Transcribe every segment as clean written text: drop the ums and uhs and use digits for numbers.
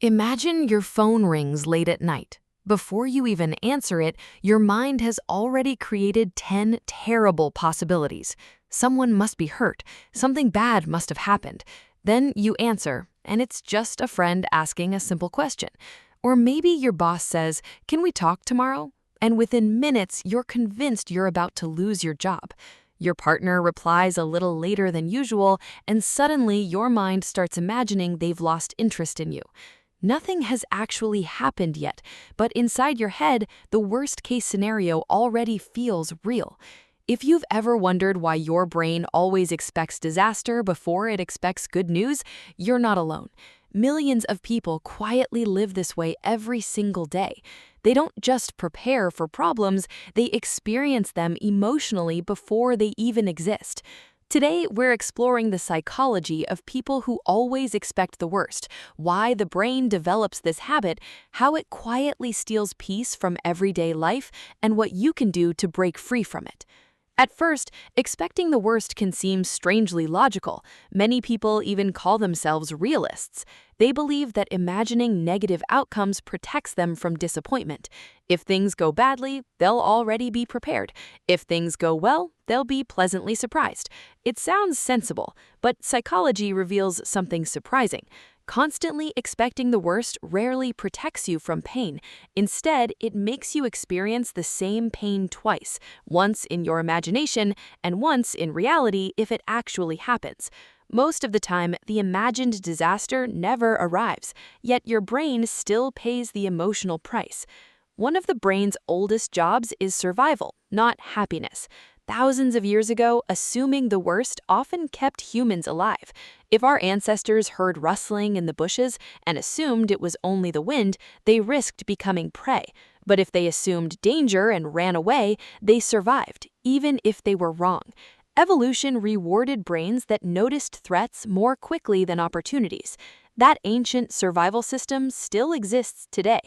Imagine your phone rings late at night. Before you even answer it, your mind has already created 10 terrible possibilities. Someone must be hurt. Something bad must have happened. Then you answer, and it's just a friend asking a simple question. Or maybe your boss says, "Can we talk tomorrow?" And within minutes, you're convinced you're about to lose your job. Your partner replies a little later than usual, and suddenly your mind starts imagining they've lost interest in you. Nothing has actually happened yet, but inside your head, the worst-case scenario already feels real. If you've ever wondered why your brain always expects disaster before it expects good news, you're not alone. Millions of people quietly live this way every single day. They don't just prepare for problems, they experience them emotionally before they even exist. Today, we're exploring the psychology of people who always expect the worst, why the brain develops this habit, how it quietly steals peace from everyday life, and what you can do to break free from it. At first, expecting the worst can seem strangely logical. Many people even call themselves realists. They believe that imagining negative outcomes protects them from disappointment. If things go badly, they'll already be prepared. If things go well, they'll be pleasantly surprised. It sounds sensible, but psychology reveals something surprising. Constantly expecting the worst rarely protects you from pain. Instead, it makes you experience the same pain twice, once in your imagination and once in reality if it actually happens. Most of the time, the imagined disaster never arrives, yet your brain still pays the emotional price. One of the brain's oldest jobs is survival, not happiness. Thousands of years ago, assuming the worst often kept humans alive. If our ancestors heard rustling in the bushes and assumed it was only the wind, they risked becoming prey. But if they assumed danger and ran away, they survived, even if they were wrong. Evolution rewarded brains that noticed threats more quickly than opportunities. That ancient survival system still exists today.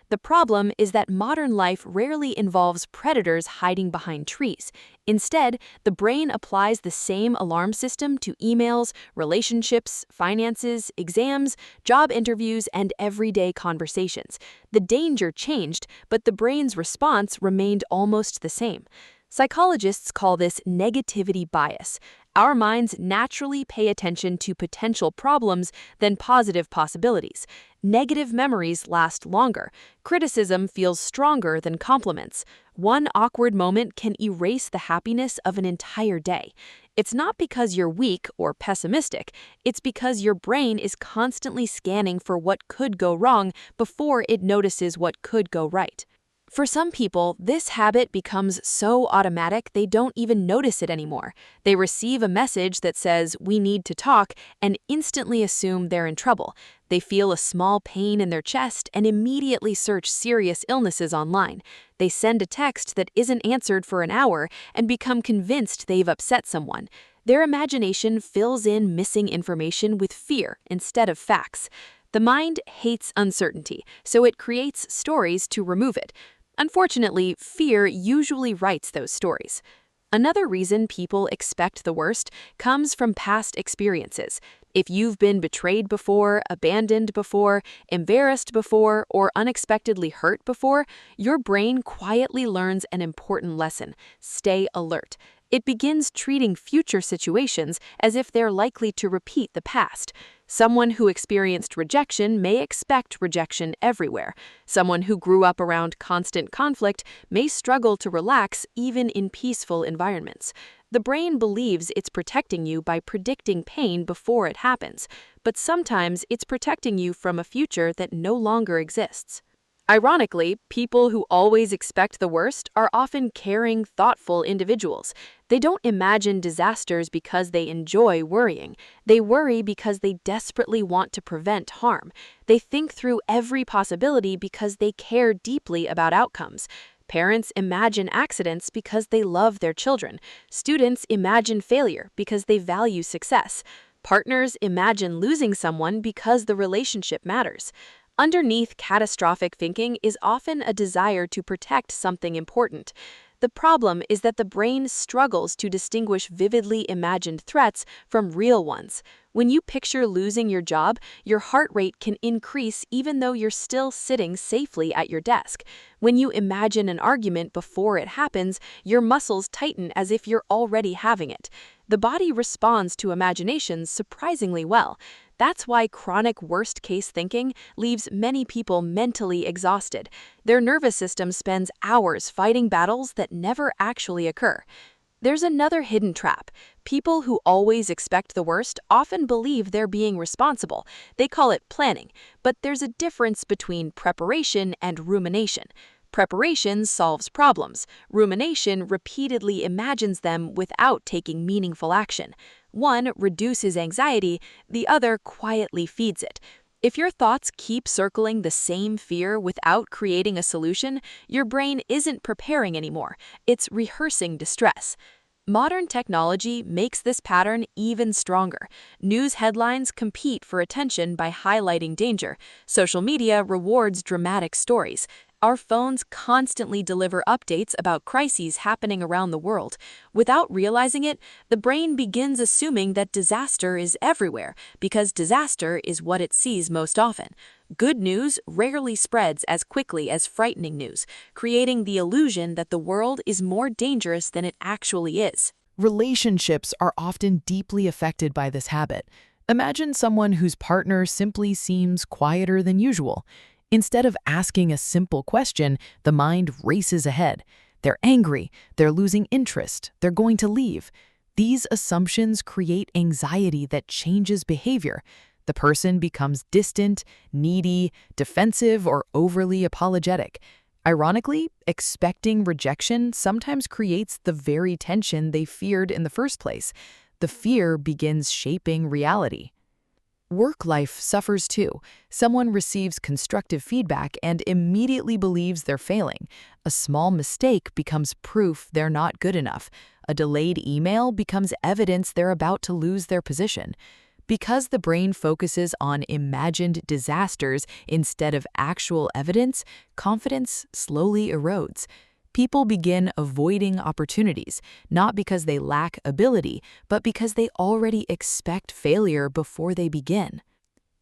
The problem is that modern life rarely involves predators hiding behind trees. Instead, the brain applies the same alarm system to emails, relationships, finances, exams, job interviews, and everyday conversations. The danger changed, but the brain's response remained almost the same. Psychologists call this negativity bias. Our minds naturally pay attention to potential problems than positive possibilities. Negative memories last longer. Criticism feels stronger than compliments. One awkward moment can erase the happiness of an entire day. It's not because you're weak or pessimistic, it's because your brain is constantly scanning for what could go wrong before it notices what could go right. For some people, this habit becomes so automatic they don't even notice it anymore. They receive a message that says, "We need to talk," and instantly assume they're in trouble. They feel a small pain in their chest and immediately search serious illnesses online. They send a text that isn't answered for an hour and become convinced they've upset someone. Their imagination fills in missing information with fear instead of facts. The mind hates uncertainty, so it creates stories to remove it. Unfortunately, fear usually writes those stories. Another reason people expect the worst comes from past experiences. If you've been betrayed before, abandoned before, embarrassed before, or unexpectedly hurt before, your brain quietly learns an important lesson: stay alert. It begins treating future situations as if they're likely to repeat the past. Someone who experienced rejection may expect rejection everywhere. Someone who grew up around constant conflict may struggle to relax even in peaceful environments. The brain believes it's protecting you by predicting pain before it happens, but sometimes it's protecting you from a future that no longer exists. Ironically, people who always expect the worst are often caring, thoughtful individuals. They don't imagine disasters because they enjoy worrying. They worry because they desperately want to prevent harm. They think through every possibility because they care deeply about outcomes. Parents imagine accidents because they love their children. Students imagine failure because they value success. Partners imagine losing someone because the relationship matters. Underneath catastrophic thinking is often a desire to protect something important. The problem is that the brain struggles to distinguish vividly imagined threats from real ones. When you picture losing your job, your heart rate can increase even though you're still sitting safely at your desk. When you imagine an argument before it happens, your muscles tighten as if you're already having it. The body responds to imaginations surprisingly well. That's why chronic worst-case thinking leaves many people mentally exhausted. Their nervous system spends hours fighting battles that never actually occur. There's another hidden trap. People who always expect the worst often believe they're being responsible. They call it planning, but there's a difference between preparation and rumination. Preparation solves problems. Rumination repeatedly imagines them without taking meaningful action. One reduces anxiety, the other quietly feeds it. If your thoughts keep circling the same fear without creating a solution, your brain isn't preparing anymore. It's rehearsing distress. Modern technology makes this pattern even stronger. News headlines compete for attention by highlighting danger. Social media rewards dramatic stories. Our phones constantly deliver updates about crises happening around the world. Without realizing it, the brain begins assuming that disaster is everywhere because disaster is what it sees most often. Good news rarely spreads as quickly as frightening news, creating the illusion that the world is more dangerous than it actually is. Relationships are often deeply affected by this habit. Imagine someone whose partner simply seems quieter than usual. Instead of asking a simple question, the mind races ahead. They're angry, they're losing interest, they're going to leave. These assumptions create anxiety that changes behavior. The person becomes distant, needy, defensive, or overly apologetic. Ironically, expecting rejection sometimes creates the very tension they feared in the first place. The fear begins shaping reality. Work life suffers too. Someone receives constructive feedback and immediately believes they're failing. A small mistake becomes proof they're not good enough. A delayed email becomes evidence they're about to lose their position. Because the brain focuses on imagined disasters instead of actual evidence, confidence slowly erodes. People begin avoiding opportunities, not because they lack ability, but because they already expect failure before they begin.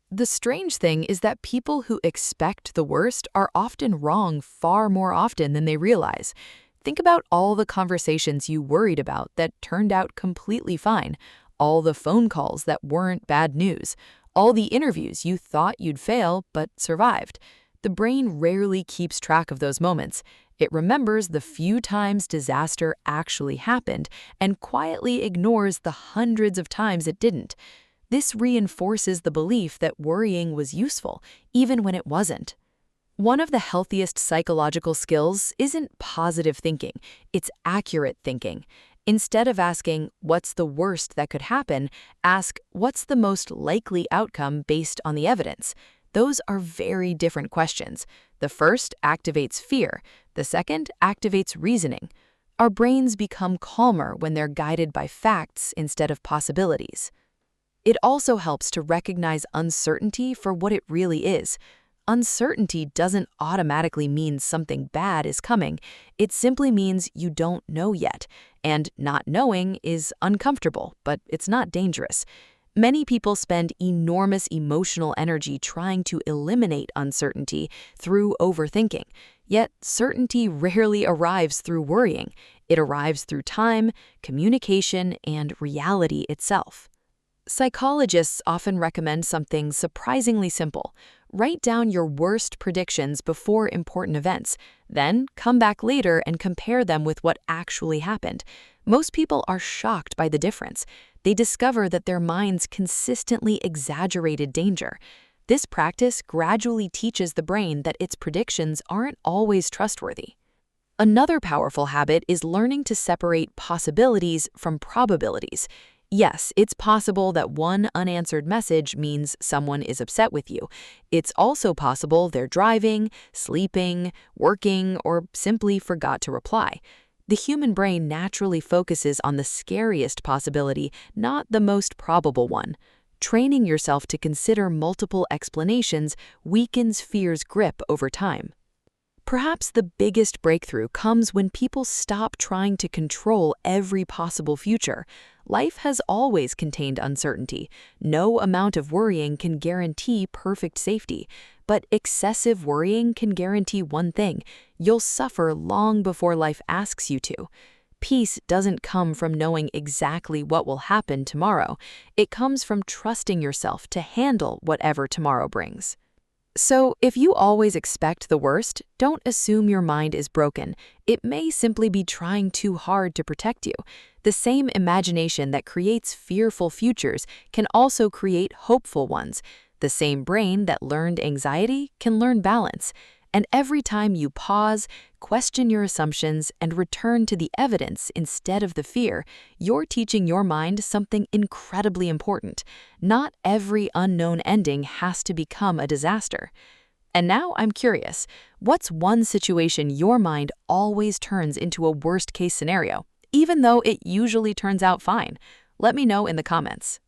The strange thing is that people who expect the worst are often wrong far more often than they realize. Think about all the conversations you worried about that turned out completely fine, all the phone calls that weren't bad news, all the interviews you thought you'd fail but survived. The brain rarely keeps track of those moments. It remembers the few times disaster actually happened and quietly ignores the hundreds of times it didn't. This reinforces the belief that worrying was useful, even when it wasn't. One of the healthiest psychological skills isn't positive thinking, it's accurate thinking. Instead of asking, "What's the worst that could happen?" ask, "What's the most likely outcome based on the evidence?" Those are very different questions. The first activates fear. The second activates reasoning. Our brains become calmer when they're guided by facts instead of possibilities. It also helps to recognize uncertainty for what it really is. Uncertainty doesn't automatically mean something bad is coming. It simply means you don't know yet. And not knowing is uncomfortable, but it's not dangerous. Many people spend enormous emotional energy trying to eliminate uncertainty through overthinking. Yet certainty rarely arrives through worrying. It arrives through time, communication, and reality itself. Psychologists often recommend something surprisingly simple. Write down your worst predictions before important events, then come back later and compare them with what actually happened. Most people are shocked by the difference. They discover that their minds consistently exaggerated danger. This practice gradually teaches the brain that its predictions aren't always trustworthy. Another powerful habit is learning to separate possibilities from probabilities. Yes, it's possible that one unanswered message means someone is upset with you. It's also possible they're driving, sleeping, working, or simply forgot to reply. The human brain naturally focuses on the scariest possibility, not the most probable one. Training yourself to consider multiple explanations weakens fear's grip over time. Perhaps the biggest breakthrough comes when people stop trying to control every possible future. Life has always contained uncertainty. No amount of worrying can guarantee perfect safety. But excessive worrying can guarantee one thing: you'll suffer long before life asks you to. Peace doesn't come from knowing exactly what will happen tomorrow. It comes from trusting yourself to handle whatever tomorrow brings. So, if you always expect the worst, don't assume your mind is broken. It may simply be trying too hard to protect you. The same imagination that creates fearful futures can also create hopeful ones. The same brain that learned anxiety can learn balance. And every time you pause, question your assumptions, and return to the evidence instead of the fear, you're teaching your mind something incredibly important. Not every unknown ending has to become a disaster. And now I'm curious, what's one situation your mind always turns into a worst-case scenario, even though it usually turns out fine? Let me know in the comments.